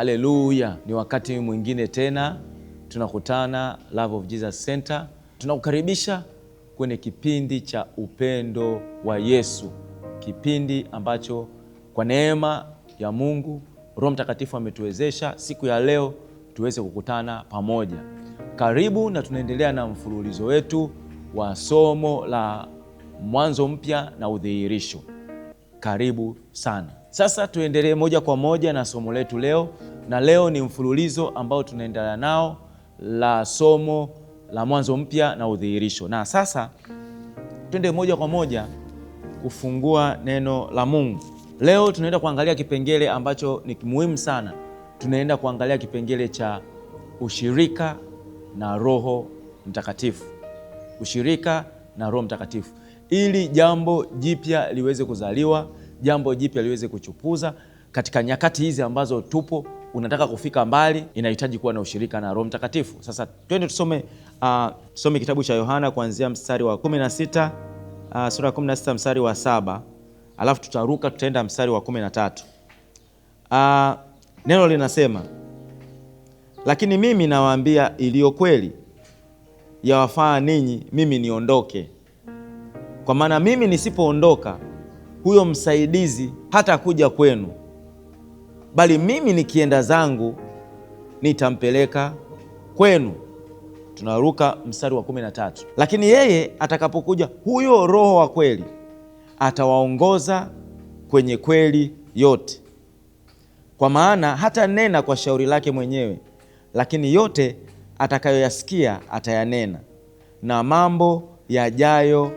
Haleluya! Ni wakati mwingine tena tunakutana Love of Jesus Center. Tunakukaribisha kwenye kipindi cha upendo wa Yesu, kipindi ambacho kwa neema ya Mungu Roho Mtakatifu ametuwezesha siku ya leo tuweze kukutana pamoja. Karibu, na tunaendelea na mfululizo wetu wa somo la mwanzo mpya na udhihirisho. Karibu sana. Sasa tuendelee moja kwa moja na somo letu leo, na leo ni mfululizo ambao tunaendelea nao la somo la mwanzo mpya na udhihirisho. Na sasa twende moja kwa moja kufungua neno la Mungu. Leo tunaenda kuangalia kipengele ambacho ni muhimu sana. Tunaenda kuangalia kipengele cha ushirika na Roho Mtakatifu. Ushirika na Roho Mtakatifu, ili jambo jipya liweze kuzaliwa, jambo jipya liweze kuchupuza katika nyakati hizi ambazo tupo. Unataka kufika mbali, inahitaji kuwa na ushirika na Roho Mtakatifu. Sasa twende tusome kitabu cha Yohana kuanzia mstari wa 16, sura ya 16 mstari wa 7, alafu tutaenda mstari wa 13. Neno linasema, lakini mimi nawaambia iliyo kweli, yawafaa ninyi mimi niondoke. Kwa maana mimi nisipoondoka, huyo msaidizi hata kuja kwenu, bali mimi nikienda zangu nitampeleka kwenu. Tunaruka mstari wa 13. Lakini yeye atakapokuja, huyo Roho wa kweli, atawaongoza kwenye kweli yote, kwa maana hata nena kwa shauri lake mwenyewe, lakini yote atakayoyasikia atayanena, na mambo yajayo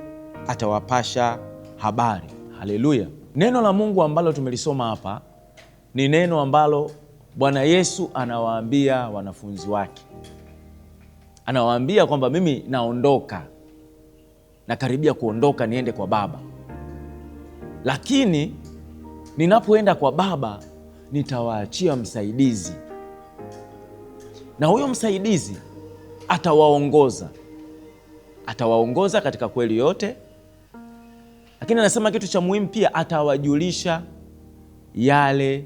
atawapasha habari. Haleluya! Neno la Mungu ambalo tumelisoma hapa ni neno ambalo Bwana Yesu anawaambia wanafunzi wake. Anawaambia kwamba mimi naondoka, nakaribia kuondoka niende kwa Baba, lakini ninapoenda kwa Baba nitawaachia msaidizi, na huyo msaidizi atawaongoza katika kweli yote. Lakini anasema kitu cha muhimu pia, atawajulisha yale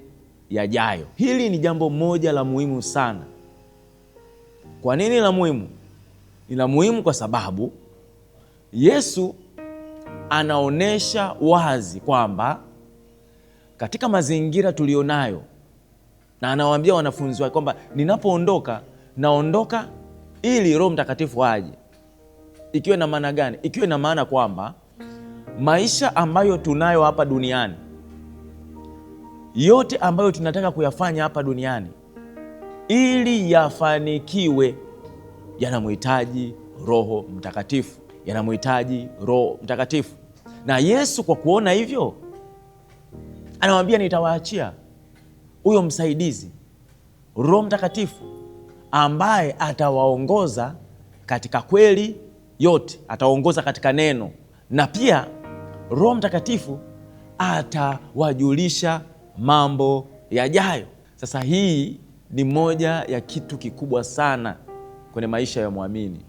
yajayo. Hili ni jambo moja la muhimu sana. Kwa nini la muhimu? Ni la muhimu kwa sababu Yesu anaonesha wazi kwamba katika mazingira tulionayo, na anawaambia wanafunzi wake kwamba ninapoondoka, naondoka ili Roho Mtakatifu aje. Ikiwa na maana gani? Ikiwa na maana kwamba maisha ambayo tunayo hapa duniani, yote ambayo tunataka kuyafanya hapa duniani, ili yafanikiwe, yanamhitaji Roho Mtakatifu, yanamhitaji Roho Mtakatifu. Na Yesu kwa kuona hivyo, anawaambia nitawaachia huyo msaidizi, Roho Mtakatifu, ambaye atawaongoza katika kweli yote, atawaongoza katika neno, na pia Roho Mtakatifu atawajulisha mambo yajayo. Sasa hii ni moja ya kitu kikubwa sana kwenye maisha ya mwamini.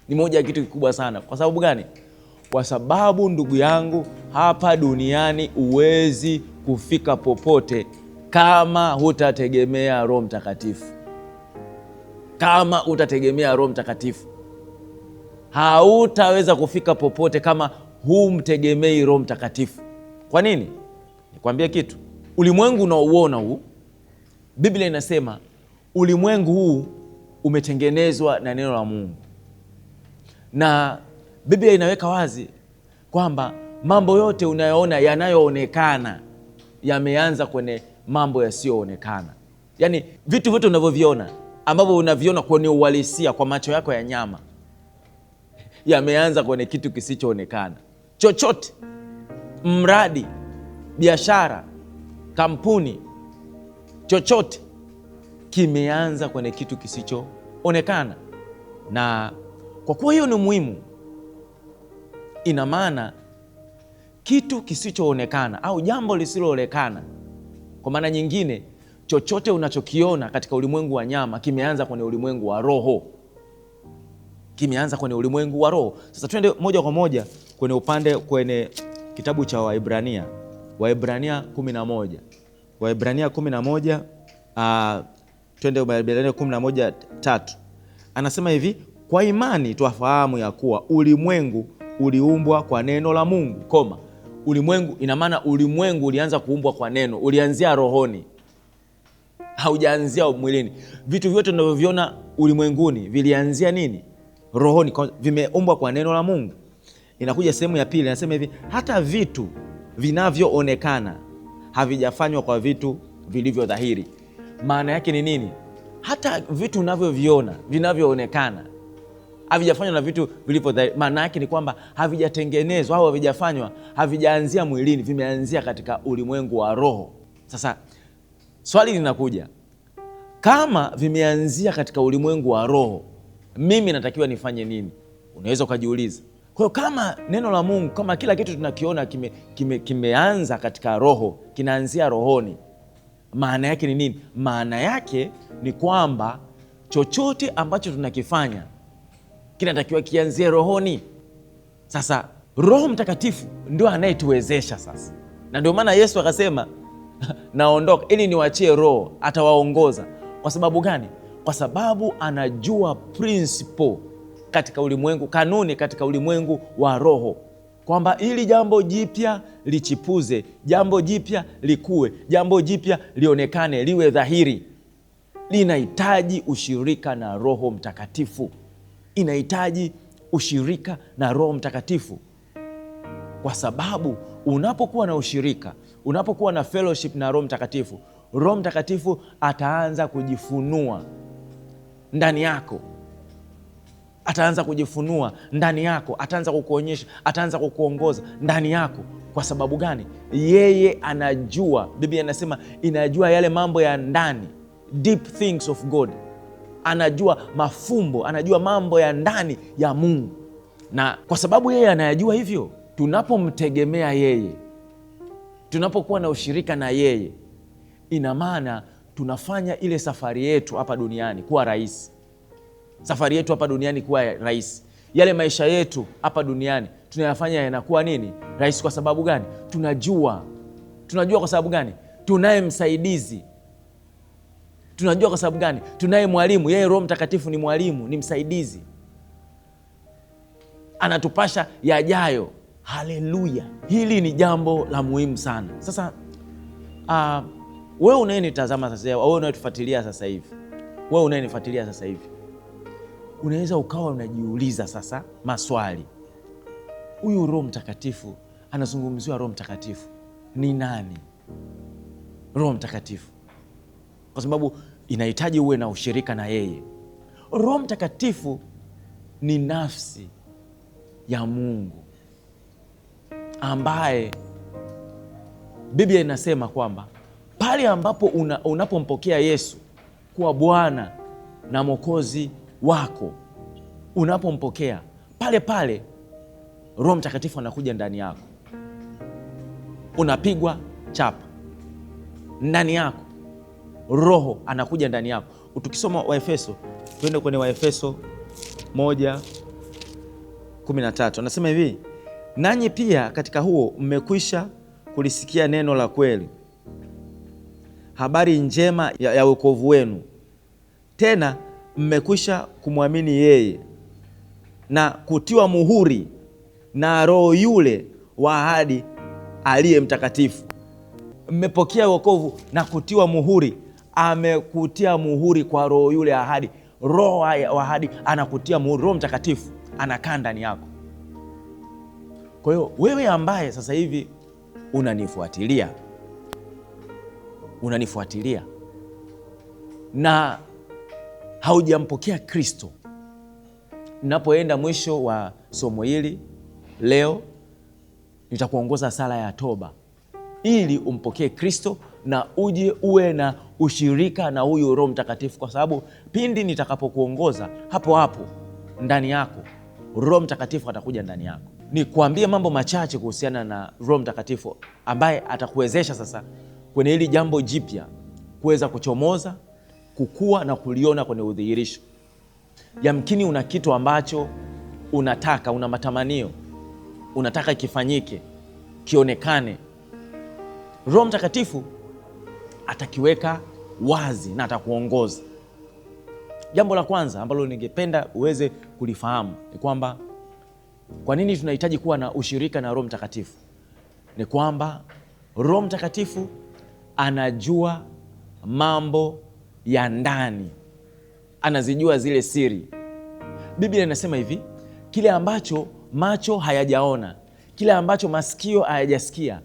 Ni moja ya kitu kikubwa sana. Kwa sababu gani? Kwa sababu ndugu yangu, hapa duniani huwezi kufika popote kama hutategemea Roho Mtakatifu. Kama hutategemea Roho Mtakatifu, hautaweza kufika popote kama humtegemei Roho Mtakatifu. Kwa nini? Nikwambie kitu. Ulimwengu unaouona huu, Biblia inasema ulimwengu huu umetengenezwa na neno la Mungu, na Biblia inaweka wazi kwamba mambo yote unayoona yanayoonekana yameanza kwenye mambo yasiyoonekana. Yaani vitu vyote unavyoviona, ambavyo unaviona kwenye uhalisia kwa macho yako ya nyama, yameanza kwenye kitu kisichoonekana. Chochote, mradi, biashara, kampuni, chochote kimeanza kwenye kitu kisichoonekana. Na kwa kuwa hiyo ni muhimu, ina maana kitu kisichoonekana au jambo lisiloonekana, kwa maana nyingine, chochote unachokiona katika ulimwengu wa nyama kimeanza kwenye ulimwengu wa roho. Kimeanza kwenye ulimwengu wa roho. Sasa twende moja kwa moja kwenye kitabu cha Waebrania 11. Waebrania 11 Twende Waebrania 11:3. Anasema hivi, kwa imani twafahamu ya kuwa ulimwengu uliumbwa kwa neno la Mungu. Ulimwengu ina maana ulimwengu ulianza kuumbwa kwa neno, ulianzia rohoni, haujaanzia mwilini. Vitu vyote tunavyoviona ulimwenguni vilianzia nini? Rohoni, vimeumbwa kwa neno la Mungu. Inakuja sehemu ya pili, anasema hivi, hata vitu vinavyoonekana havijafanywa kwa vitu vilivyo dhahiri. Maana yake ni nini? Hata vitu unavyoviona vinavyoonekana havijafanywa na vitu vilivyo dhahiri. Maana yake ni kwamba havijatengenezwa au havijafanywa, havijaanzia mwilini, vimeanzia katika ulimwengu wa roho. Sasa swali linakuja, kama vimeanzia katika ulimwengu wa roho, mimi natakiwa nifanye nini? Unaweza ukajiuliza. Kwa hiyo kama neno la Mungu, kama kila kitu tunakiona kimeanza katika roho, kinaanzia rohoni, maana yake ni nini? Maana yake ni kwamba chochote ambacho tunakifanya kinatakiwa kianzie rohoni. Sasa Roho Mtakatifu ndio anayetuwezesha sasa, na ndio maana Yesu akasema naondoka ili niwaachie Roho, atawaongoza. Kwa sababu gani? Kwa sababu anajua principle katika ulimwengu, kanuni katika ulimwengu wa roho, kwamba ili jambo jipya lichipuze, jambo jipya likue, jambo jipya lionekane, liwe dhahiri, linahitaji ushirika na Roho Mtakatifu. Inahitaji ushirika na Roho Mtakatifu, kwa sababu unapokuwa na ushirika, unapokuwa na fellowship na Roho Mtakatifu, Roho Mtakatifu ataanza kujifunua ndani yako, ataanza kujifunua ndani yako, ataanza kukuonyesha, ataanza kukuongoza ndani yako. Kwa sababu gani? Yeye anajua, Biblia inasema inajua yale mambo ya ndani, deep things of God. Anajua mafumbo, anajua mambo ya ndani ya Mungu. Na kwa sababu yeye anayajua hivyo, tunapomtegemea yeye, tunapokuwa na ushirika na yeye, ina maana tunafanya ile safari yetu hapa duniani kuwa rahisi. Safari yetu hapa duniani kuwa rahisi. Yale maisha yetu hapa duniani tunayafanya yanakuwa nini? Rahisi. Kwa sababu gani? Tunajua kwa sababu gani? Tunaye msaidizi. Tunajua kwa sababu gani? Tunaye mwalimu. Yeye Roho Mtakatifu ni mwalimu, ni msaidizi, anatupasha yajayo. Haleluya! Hili ni jambo la muhimu sana. Sasa wewe unayenitazama sasa hivi, wewe unayetufuatilia sasa hivi, wewe unayenifuatilia sasa hivi, unaweza ukawa unajiuliza sasa maswali. Huyu Roho Mtakatifu, anazungumziwa Roho Mtakatifu ni nani? Roho Mtakatifu, kwa sababu inahitaji uwe na ushirika na yeye. Roho Mtakatifu ni nafsi ya Mungu ambaye Biblia inasema kwamba pale ambapo unapompokea Yesu kuwa Bwana na Mwokozi wako, unapompokea pale pale, Roho Mtakatifu anakuja ndani yako, unapigwa chapa ndani yako, Roho anakuja ndani yako. Tukisoma Waefeso, tuende kwenye Waefeso 1:13, anasema hivi, nanyi pia katika huo mmekwisha kulisikia neno la kweli, habari njema ya wokovu wenu, tena mmekwisha kumwamini yeye na kutiwa muhuri na Roho yule wa ahadi aliye mtakatifu. Mmepokea wokovu na kutiwa muhuri. Amekutia muhuri kwa Roho yule ahadi. Roho wa ahadi anakutia muhuri. Roho Mtakatifu anakaa ndani yako. Kwa hiyo wewe ambaye sasa hivi unanifuatilia na haujampokea Kristo, ninapoenda mwisho wa somo hili leo, nitakuongoza sala ya toba ili umpokee Kristo na uje uwe na ushirika na huyu Roho Mtakatifu, kwa sababu pindi nitakapokuongoza, hapo hapo ndani yako Roho Mtakatifu atakuja ndani yako. Nikuambie mambo machache kuhusiana na Roho Mtakatifu ambaye atakuwezesha sasa kwenye hili jambo jipya kuweza kuchomoza, kukua na kuliona kwenye udhihirisho. Yamkini una kitu ambacho unataka, una matamanio, unataka kifanyike, kionekane. Roho Mtakatifu atakiweka wazi na atakuongoza. Jambo la kwanza ambalo ningependa uweze kulifahamu ni kwamba kwa nini tunahitaji kuwa na ushirika na Roho Mtakatifu. Ni kwamba Roho Mtakatifu anajua mambo ya ndani, anazijua zile siri. Biblia inasema hivi, kile ambacho macho hayajaona, kile ambacho masikio hayajasikia,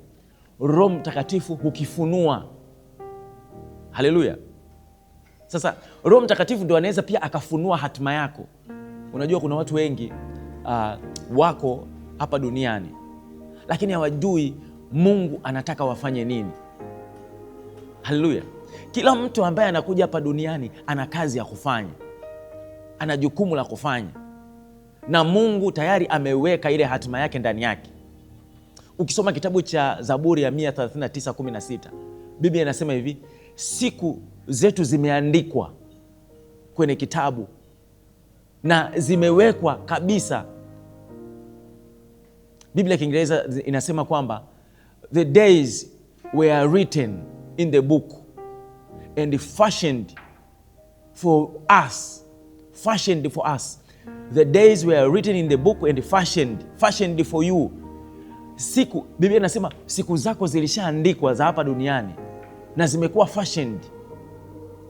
Roho Mtakatifu hukifunua. Haleluya. Sasa Roho Mtakatifu ndio anaweza pia akafunua hatima yako. Unajua kuna watu wengi wako hapa duniani lakini hawajui Mungu anataka wafanye nini. Haleluya. Kila mtu ambaye anakuja hapa duniani ana kazi ya kufanya, ana jukumu la kufanya, na Mungu tayari ameweka ile hatima yake ndani yake. Ukisoma kitabu cha Zaburi ya 139:16, Biblia inasema hivi, siku zetu zimeandikwa kwenye kitabu na zimewekwa kabisa. Biblia ya Kiingereza inasema kwamba the days were written in the book and fashioned for us. Fashioned for us. The days were written in the book and fashioned for you. Biblia inasema siku zako zilishaandikwa za hapa duniani na zimekuwa fashioned,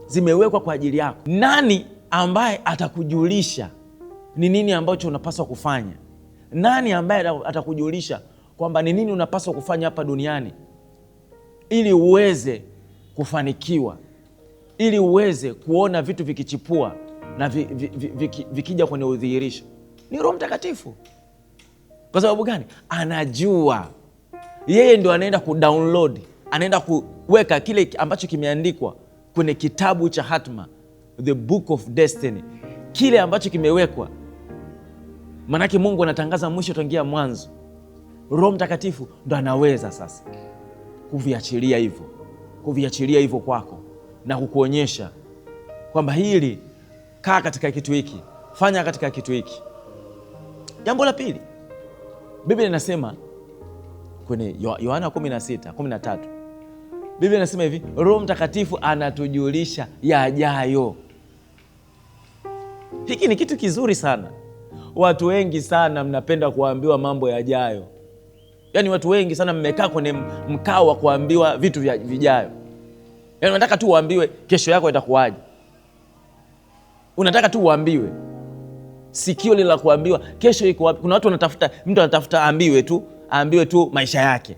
zimewekwa kwa ajili yako. Nani ambaye atakujulisha ni nini ambacho unapaswa kufanya? Nani ambaye atakujulisha kwamba ni nini unapaswa kufanya hapa duniani ili uweze kufanikiwa, ili uweze kuona vitu vikichipua na vikija kwenye udhihirisho? Ni Roho Mtakatifu. Kwa sababu gani? Anajua. Yeye ndio anaenda kudownload, anaenda kuweka kile ambacho kimeandikwa kwenye kitabu cha hatma, the book of destiny, kile ambacho kimewekwa. Manake Mungu anatangaza mwisho tangia mwanzo. Roho Mtakatifu ndo anaweza sasa kuviachilia hivyo kwako na kukuonyesha kwamba hili, kaa katika kitu hiki, fanya katika kitu hiki. Jambo la pili, Biblia inasema kwenye Yohana 16:13, Biblia inasema hivi, Roho Mtakatifu anatujulisha yajayo. Hiki ni kitu kizuri sana. Watu wengi sana mnapenda kuambiwa mambo yajayo. Yaani watu wengi sana mmekaa kwenye mkao wa kuambiwa vitu vijayo. Yaani unataka tu uambiwe kesho yako itakuwaje. Unataka tu uambiwe. Sikio lile la kuambiwa kesho iko wapi. Kuna watu mtu anatafuta aambiwe tu maisha yake.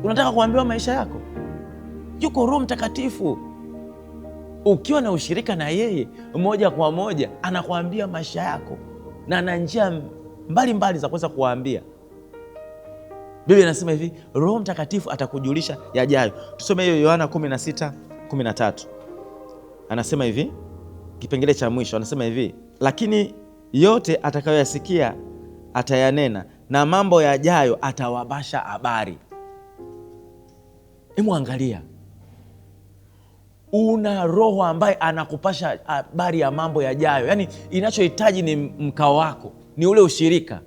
Unataka kuambiwa maisha yako? Yuko Roho Mtakatifu. Ukiwa na ushirika na yeye, moja kwa moja anakuambia maisha yako na ana njia mbalimbali za kuweza kuwaambia. Biblia inasema hivi, Roho Mtakatifu atakujulisha yajayo. Tusome hiyo Yohana 16:13. Anasema hivi, kipengele cha mwisho anasema hivi, lakini yote atakayoyasikia atayanena, na mambo yajayo atawabasha habari. Angalia, una Roho ambaye anakupasha habari ya mambo yajayo. Yaani inachohitaji ni mkao wako, ni ule ushirika.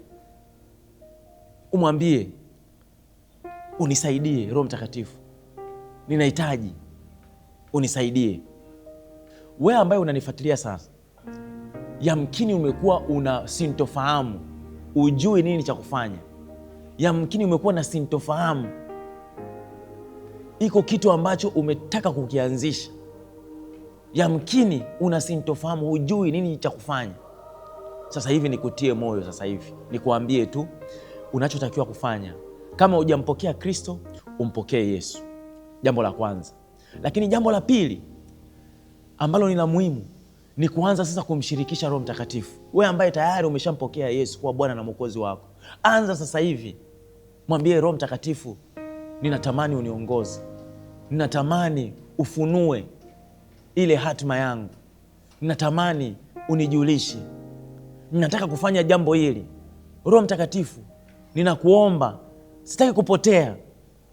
Umwambie, unisaidie Roho Mtakatifu, ninahitaji unisaidie. Wewe ambaye unanifuatilia sasa, yamkini umekuwa una sintofahamu, ujui nini cha kufanya. Yamkini umekuwa na sintofahamu, iko kitu ambacho umetaka kukianzisha. Yamkini una sintofahamu, hujui nini cha kufanya. Sasa hivi nikutie moyo, sasa hivi nikuambie tu unachotakiwa kufanya. Kama hujampokea Kristo, umpokee Yesu. Jambo la kwanza. Lakini jambo la pili ambalo ni la muhimu ni kuanza sasa kumshirikisha Roho Mtakatifu. Wewe ambaye tayari umeshampokea Yesu kuwa Bwana na Mwokozi wako, anza sasa hivi. Mwambie Roho Mtakatifu, ninatamani uniongoze. Ninatamani ufunue ile hatima yangu. Ninatamani unijulishe. Ninataka kufanya jambo hili. Roho Mtakatifu, ninakuomba, sitaki kupotea.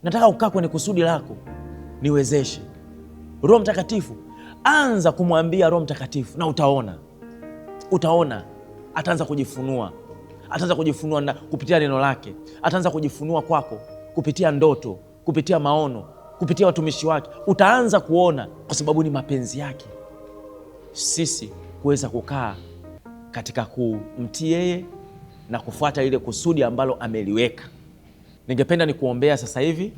Nataka kukaa kwenye kusudi lako. Niwezeshe. Roho Mtakatifu, anza kumwambia Roho Mtakatifu na utaona ataanza kujifunua. Ataanza kujifunua kupitia neno lake. Ataanza kujifunua kwako kupitia ndoto, kupitia maono, kupitia watumishi wake, utaanza kuona, kwa sababu ni mapenzi yake sisi kuweza kukaa katika kumtii yeye na kufuata ile kusudi ambalo ameliweka. Ningependa nikuombea sasa hivi,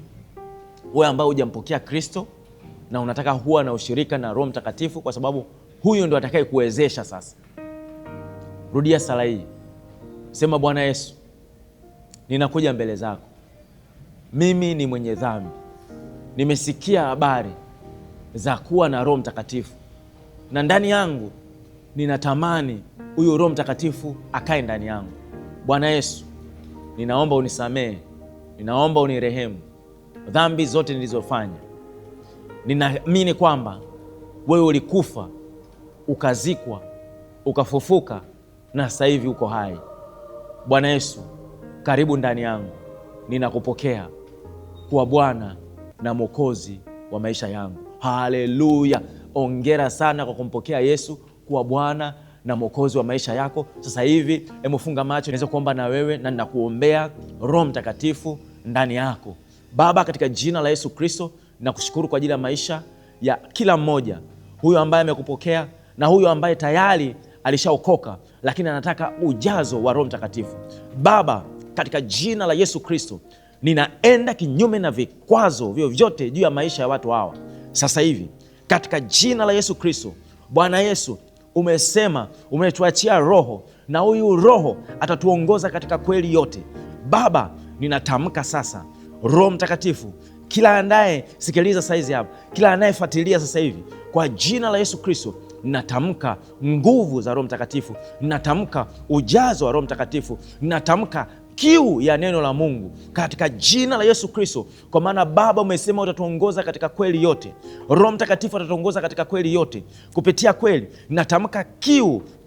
wewe ambao hujampokea Kristo na unataka huwa na ushirika na Roho Mtakatifu, kwa sababu huyu ndo atakaye kuwezesha sasa. Rudia sala hii, sema: Bwana Yesu, ninakuja mbele zako, mimi ni mwenye dhambi, nimesikia habari za kuwa na Roho Mtakatifu, na ndani yangu ninatamani huyu Roho Mtakatifu akae ndani yangu. Bwana Yesu, ninaomba unisamehe, ninaomba unirehemu dhambi zote nilizofanya. Ninaamini kwamba wewe ulikufa, ukazikwa, ukafufuka, na sasa hivi uko hai. Bwana Yesu, karibu ndani yangu, ninakupokea kuwa Bwana na Mwokozi wa maisha yangu. Haleluya! Ongera sana kwa kumpokea Yesu kuwa Bwana na Mwokozi wa maisha yako. Sasa hivi emufunga macho, naweza kuomba na wewe, na ninakuombea Roho Mtakatifu ndani yako. Baba, katika jina la Yesu Kristo, nakushukuru kwa ajili ya maisha ya kila mmoja, huyo ambaye amekupokea na huyo ambaye tayari alishaokoka lakini anataka ujazo wa Roho Mtakatifu. Baba, katika jina la Yesu Kristo, ninaenda kinyume na vikwazo vyovyote juu ya maisha ya watu hawa sasa hivi, katika jina la Yesu Kristo. Bwana Yesu, umesema umetuachia Roho, na huyu Roho atatuongoza katika kweli yote. Baba, ninatamka sasa, Roho Mtakatifu, kila anaye sikiliza saizi hapa, kila anayefuatilia sasa hivi, kwa jina la Yesu Kristo, ninatamka nguvu za Roho Mtakatifu, ninatamka ujazo wa Roho Mtakatifu, ninatamka kiu ya neno la Mungu katika jina la Yesu Kristo, kwa maana Baba umesema utatuongoza katika kweli yote. Roho Mtakatifu atatuongoza katika kweli yote. Kupitia kweli, ninatamka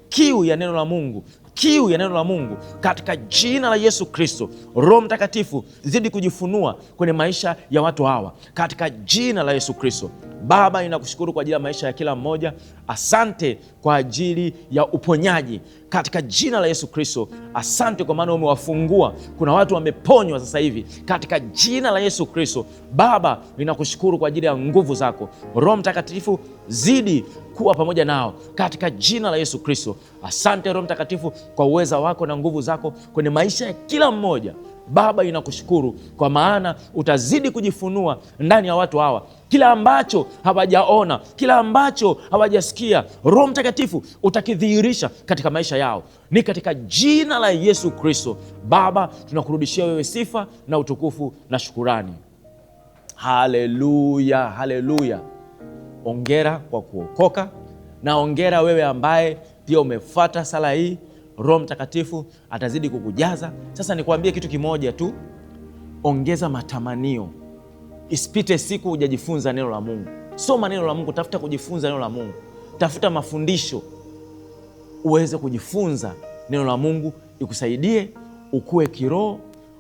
kiu ya neno la Mungu, kiu ya neno la Mungu katika jina la Yesu Kristo. Roho Mtakatifu, zidi kujifunua kwenye maisha ya watu hawa katika jina la Yesu Kristo. Baba, ninakushukuru kwa ajili ya maisha ya kila mmoja. Asante kwa ajili ya uponyaji katika jina la Yesu Kristo. Asante kwa maana umewafungua. Kuna watu wameponywa sasa hivi katika jina la Yesu Kristo. Baba, ninakushukuru kwa ajili ya nguvu zako. Roho Mtakatifu, zidi kuwa pamoja nao katika jina la Yesu Kristo. Asante Roho Mtakatifu kwa uweza wako na nguvu zako kwenye maisha ya kila mmoja. Baba, ninakushukuru kwa maana utazidi kujifunua ndani ya watu hawa, kila ambacho hawajaona, kila ambacho hawajasikia, Roho Mtakatifu utakidhihirisha katika maisha yao. Ni katika jina la Yesu Kristo. Baba, tunakurudishia wewe sifa na utukufu na shukurani. Haleluya, haleluya. Ongera kwa kuokoka, na ongera wewe ambaye pia umefuata sala hii. Roho Mtakatifu atazidi kukujaza. Sasa nikwambie kitu kimoja tu, ongeza matamanio. Isipite siku hujajifunza neno la Mungu. Soma neno la Mungu, tafuta kujifunza neno la Mungu, tafuta mafundisho uweze kujifunza neno la Mungu, ikusaidie ukue kiroho,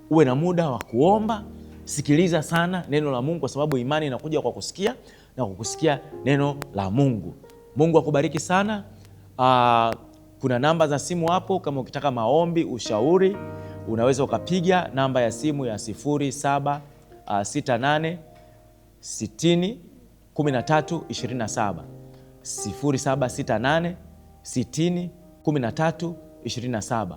uwe na muda wa kuomba. Sikiliza sana neno la Mungu, kwa sababu imani inakuja kwa kusikia na kwa kusikia neno la Mungu. Mungu akubariki sana. Kuna namba za simu hapo, kama ukitaka maombi, ushauri, unaweza ukapiga namba ya simu ya 0768 60 13 27, 0768 60 13 27.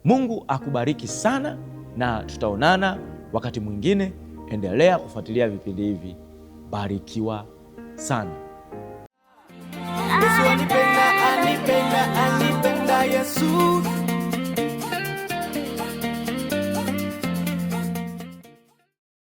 Mungu akubariki sana, na tutaonana wakati mwingine. Endelea kufuatilia vipindi hivi. Barikiwa sana. Yesu anipenda, anipenda, anipenda Yesu.